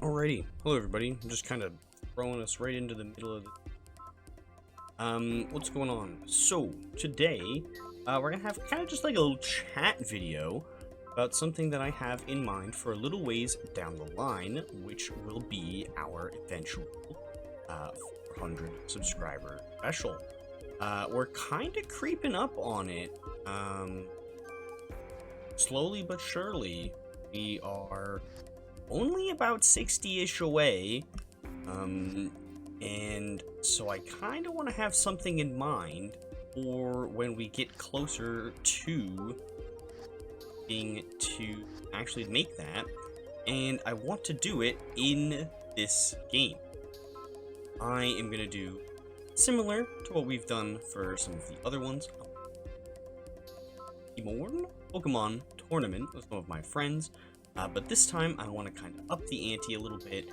Alrighty, hello everybody. I'm just kind of throwing us right into the middle of the... What's going on? So, today, we're gonna have kind of just like a little chat video about something that I have in mind for a little ways down the line, which will be our eventual 400 subscriber special. We're kind of creeping up on it, slowly but surely. We are only about 60-ish away, and so I kind of want to have something in mind for when we get closer to being to actually make that, and I want to do it in this game. I am going to do similar to what we've done for some of the other ones. Pokemon tournament with some of my friends. But this time, I want to kind of up the ante a little bit.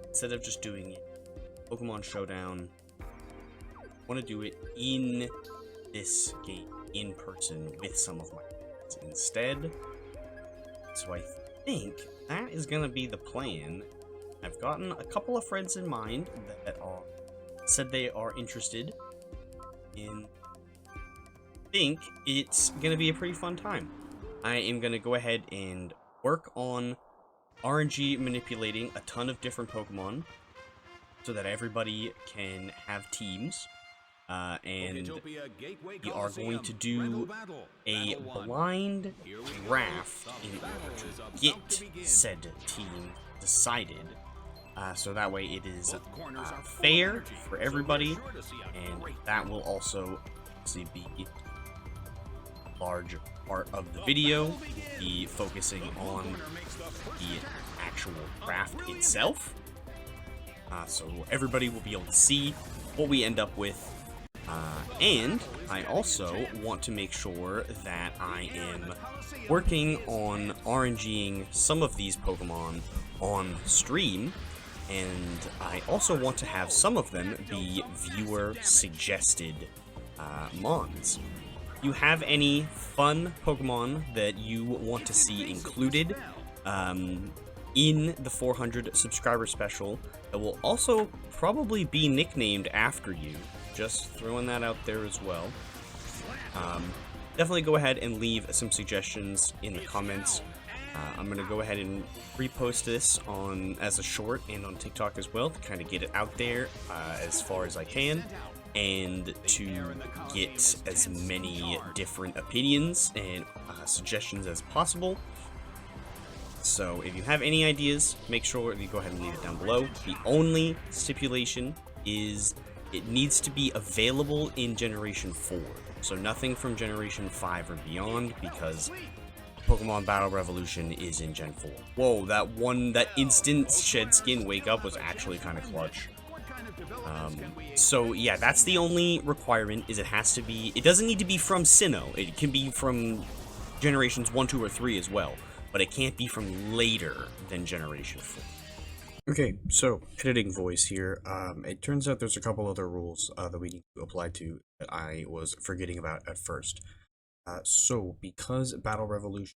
Instead of just doing Pokemon Showdown, I want to do it in this game, in person, with some of my friends instead. So I think that is going to be the plan. I've gotten a couple of friends in mind that said they are interested in. I think it's going to be a pretty fun time. I am going to go ahead and work on RNG manipulating a ton of different Pokemon so that everybody can have teams, and we are going to do a blind draft in order to get said team decided, so that way it is fair for everybody, and that will also be large part of the video, be focusing on the actual craft itself, so everybody will be able to see what we end up with, and I also want to make sure that I am working on RNGing some of these Pokemon on stream, and I also want to have some of them be viewer suggested mons. You have any fun Pokemon that you want to see included in the 400 subscriber special that will also probably be nicknamed after you? Just throwing that out there as well. Definitely go ahead and leave some suggestions in the comments. I'm going to go ahead and repost this as a short and on TikTok as well to kind of get it out there as far as I can, and to get as many different opinions and suggestions as possible. So if you have any ideas, make sure you go ahead and leave it down below. The only stipulation is it needs to be available in Generation 4. So nothing from Generation 5 or beyond, because Pokemon Battle Revolution is in Gen 4. Whoa, that instant shed skin wake up was actually kind of clutch. So yeah, that's the only requirement, is it doesn't need to be from Sinnoh. It can be from generations 1, 2, or 3 as well, but it can't be from later than Generation 4. Okay, so editing voice here. It turns out there's a couple other rules that we need to apply to that I was forgetting about at first. So because Battle Revolution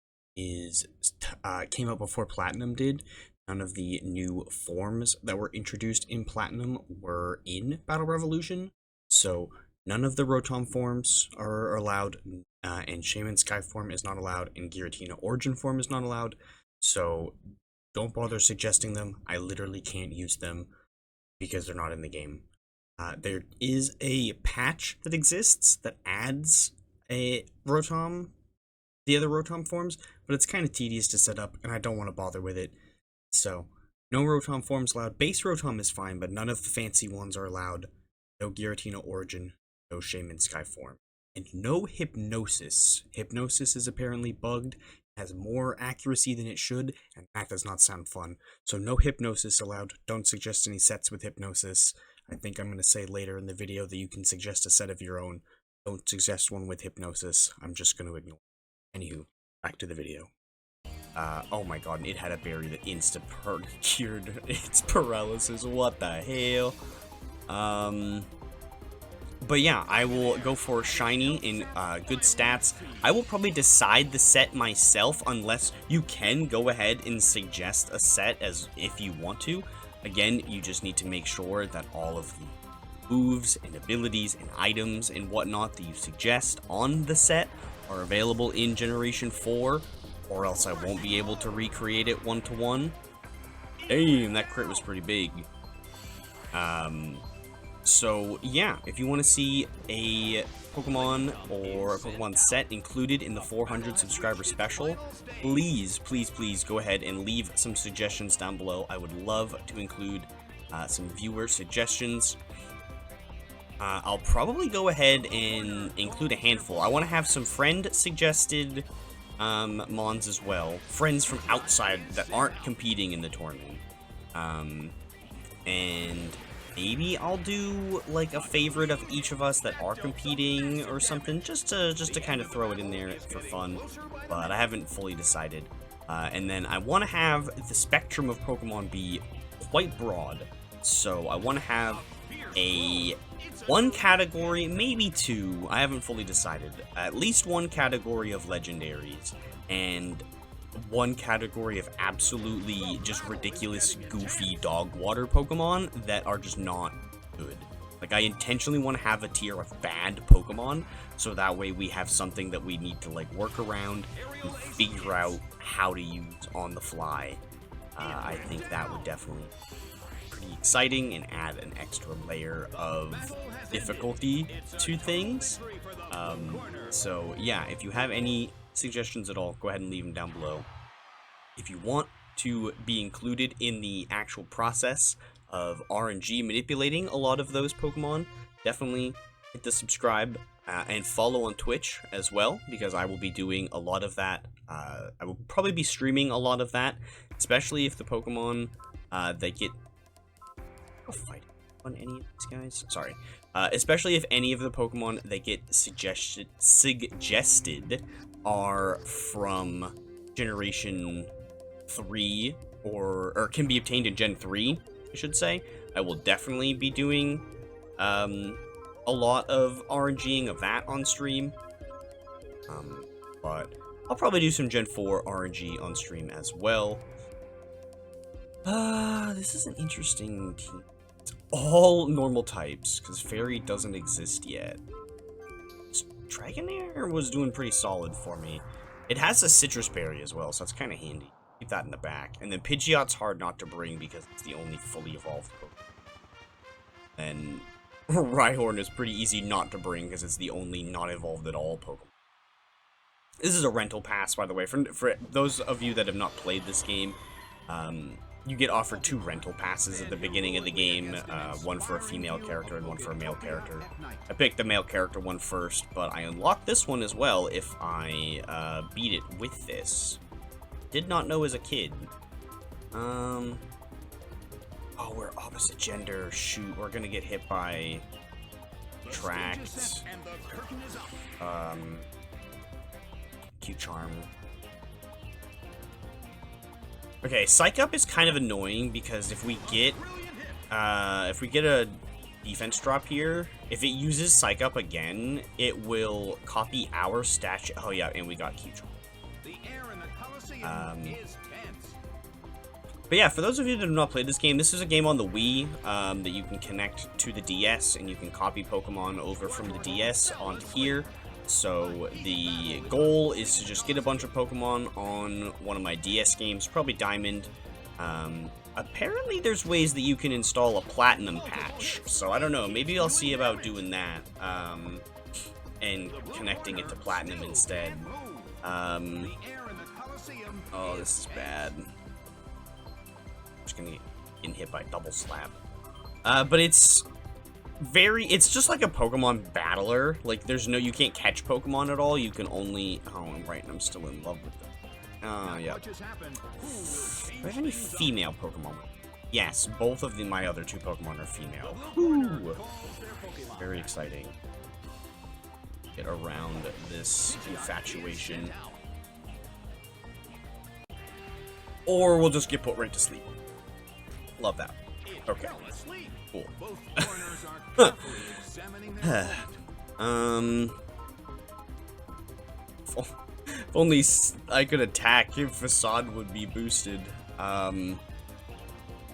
came out before Platinum did, none of the new forms that were introduced in Platinum were in Battle Revolution, so none of the Rotom forms are allowed, and Shaman Sky form is not allowed, and Giratina Origin form is not allowed, so don't bother suggesting them. I literally can't use them because they're not in the game. There is a patch that exists that adds the other Rotom forms, but it's kind of tedious to set up, and I don't want to bother with it. So, no Rotom forms allowed. Base Rotom is fine, but none of the fancy ones are allowed. No Giratina Origin, no Shaman Sky form, and no Hypnosis. Hypnosis is apparently bugged, has more accuracy than it should, and that does not sound fun. So no Hypnosis allowed. Don't suggest any sets with Hypnosis. I think I'm going to say later in the video that you can suggest a set of your own. Don't suggest one with Hypnosis. I'm just going to ignore it. Anywho, back to the video. Oh my god, and it had a berry that cured its paralysis. What the hell? But yeah, I will go for shiny in good stats. I will probably decide the set myself, unless you can go ahead and suggest a set as if you want to. Again, you just need to make sure that all of the moves and abilities and items and whatnot that you suggest on the set are available in Generation 4, or else I won't be able to recreate it one-to-one. Damn, that crit was pretty big. So yeah, if you want to see a Pokemon or a Pokemon set included in the 400 subscriber special, please go ahead and leave some suggestions down below. I would love to include some viewer suggestions. I'll probably go ahead and include a handful. I want to have some friend suggested mons as well. Friends from outside that aren't competing in the tournament. And maybe I'll do like a favorite of each of us that are competing or something, just to kind of throw it in there for fun. But I haven't fully decided. And then I want to have the spectrum of Pokemon be quite broad. So I want to have one category, maybe two, I haven't fully decided. At least one category of legendaries, and one category of absolutely just ridiculous, goofy dog water Pokemon that are just not good. Like, I intentionally want to have a tier of bad Pokemon, so that way we have something that we need to, like, work around and figure out how to use on the fly. I think that would definitely pretty exciting and add an extra layer of difficulty to things. So yeah, if you have any suggestions at all, go ahead and leave them down below. If you want to be included in the actual process of RNG manipulating a lot of those Pokemon, definitely hit the subscribe and follow on Twitch as well, because I will be doing a lot of that. I will probably be streaming a lot of that, especially if the Pokemon that get fight on any of these guys. Sorry. Especially if any of the Pokemon that get suggested are from Generation 3 or can be obtained in Gen 3, I should say. I will definitely be doing a lot of RNGing of that on stream. But I'll probably do some Gen 4 RNG on stream as well. This is an interesting team. It's all normal types, because Fairy doesn't exist yet. Dragonair was doing pretty solid for me. It has a Citrus Berry as well, so that's kind of handy. Keep that in the back. And then Pidgeot's hard not to bring because it's the only fully evolved Pokemon. And Rhyhorn is pretty easy not to bring because it's the only not evolved at all Pokemon. This is a rental pass, by the way. For those of you that have not played this game, you get offered 2 rental passes at the beginning of the game, one for a female character and one for a male character. I picked the male character one first, but I unlocked this one as well if I beat it with this. Did not know as a kid. Oh, we're opposite gender. Shoot, we're gonna get hit by Tract. Cute Charm. Okay, Psych Up is kind of annoying because if we get a defense drop here, if it uses Psych Up again, it will copy our statue. Oh yeah, and we got Cute Charm. But yeah, for those of you that have not played this game, this is a game on the Wii that you can connect to the DS, and you can copy Pokemon over from the DS onto here. So the goal is to just get a bunch of Pokemon on one of my DS games, probably Diamond. Apparently there's ways that you can install a Platinum patch, so I don't know, maybe I'll see about doing that, and connecting it to Platinum instead. Oh, this is bad. I'm just gonna get hit by Double Slap. But it's just like a Pokemon battler. Like, you can't catch Pokemon at all. You can only, oh, I'm right, I'm still in love with them. Oh, yeah. Do I have any female Pokemon? Yes, both of my other 2 Pokemon are female. Woo! Very exciting. Get around this infatuation. Or we'll just get put right to sleep. Love that. Okay. Cool. If only I could attack, if Facade would be boosted. Well,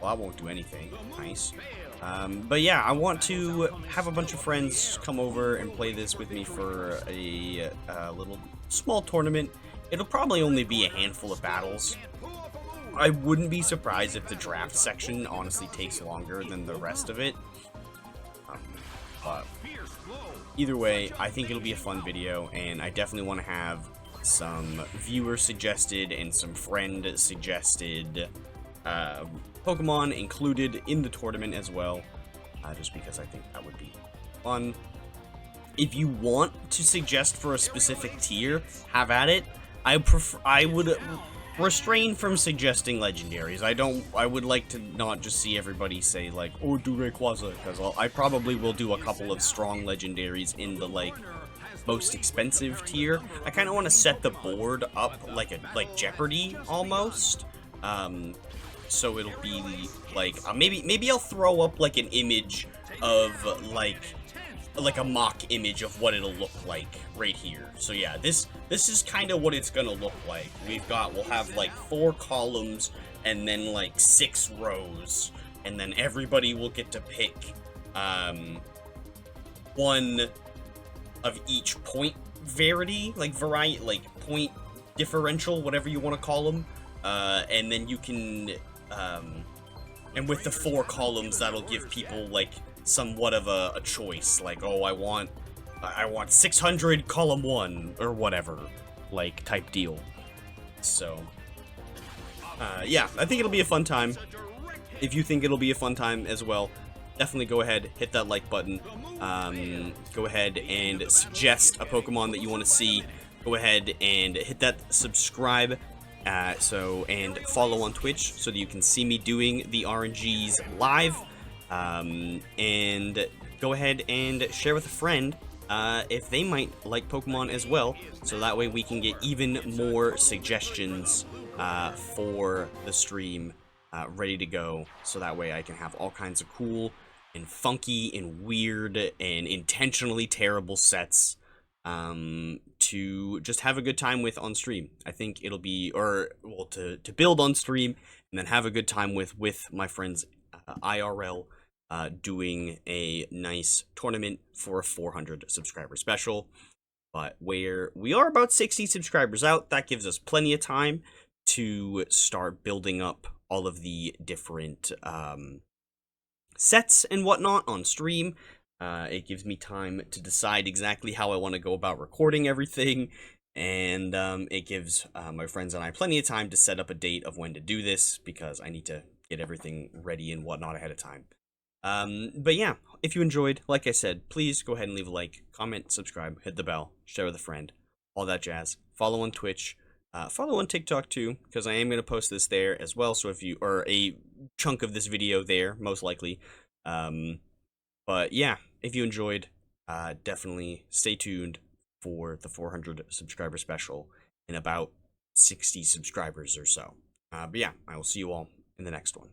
I won't do anything. Nice. But yeah, I want to have a bunch of friends come over and play this with me for a little small tournament. It'll probably only be a handful of battles. I wouldn't be surprised if the draft section honestly takes longer than the rest of it. But either way, I think it'll be a fun video, and I definitely want to have some viewer suggested and some friend suggested Pokemon included in the tournament as well, just because I think that would be fun. If you want to suggest for a specific tier, have at it. I would restrain from suggesting legendaries. I would like to not just see everybody say like, oh, do Rayquaza, because I probably will do a couple of strong legendaries in the like most expensive tier. I kind of want to set the board up like Jeopardy almost. So it'll be like maybe I'll throw up like an image of like a mock image of what it'll look like right here. So yeah, this is kind of what it's gonna look like. We'll have like 4 columns and then like 6 rows, and then everybody will get to pick one of each point variety, like point differential, whatever you want to call them, and then you can and with the 4 columns, that'll give people like somewhat of a choice, like, oh, I want 600 column 1 or whatever, like type deal. So yeah, I think it'll be a fun time. If you think it'll be a fun time as well, definitely go ahead, hit that like button. Go ahead and suggest a Pokemon that you want to see. Go ahead and hit that subscribe and follow on Twitch so that you can see me doing the RNGs live. And go ahead and share with a friend if they might like Pokemon as well, so that way we can get even more suggestions for the stream ready to go, so that way I can have all kinds of cool and funky and weird and intentionally terrible sets to just have a good time with on stream. I think it'll be, to build on stream and then have a good time with my friends IRL, doing a nice tournament for a 400 subscriber special. But where we are about 60 subscribers out, that gives us plenty of time to start building up all of the different sets and whatnot on stream. It gives me time to decide exactly how I want to go about recording everything, and it gives my friends and I plenty of time to set up a date of when to do this, because I need to get everything ready and whatnot ahead of time. But yeah, if you enjoyed, like I said, please go ahead and leave a like, comment, subscribe, hit the bell, share with a friend, all that jazz. Follow on Twitch, follow on TikTok too, because I am going to post this there as well, so if you, or a chunk of this video there, most likely. But yeah, if you enjoyed, definitely stay tuned for the 400 subscriber special in about 60 subscribers or so. But yeah, I will see you all in the next one.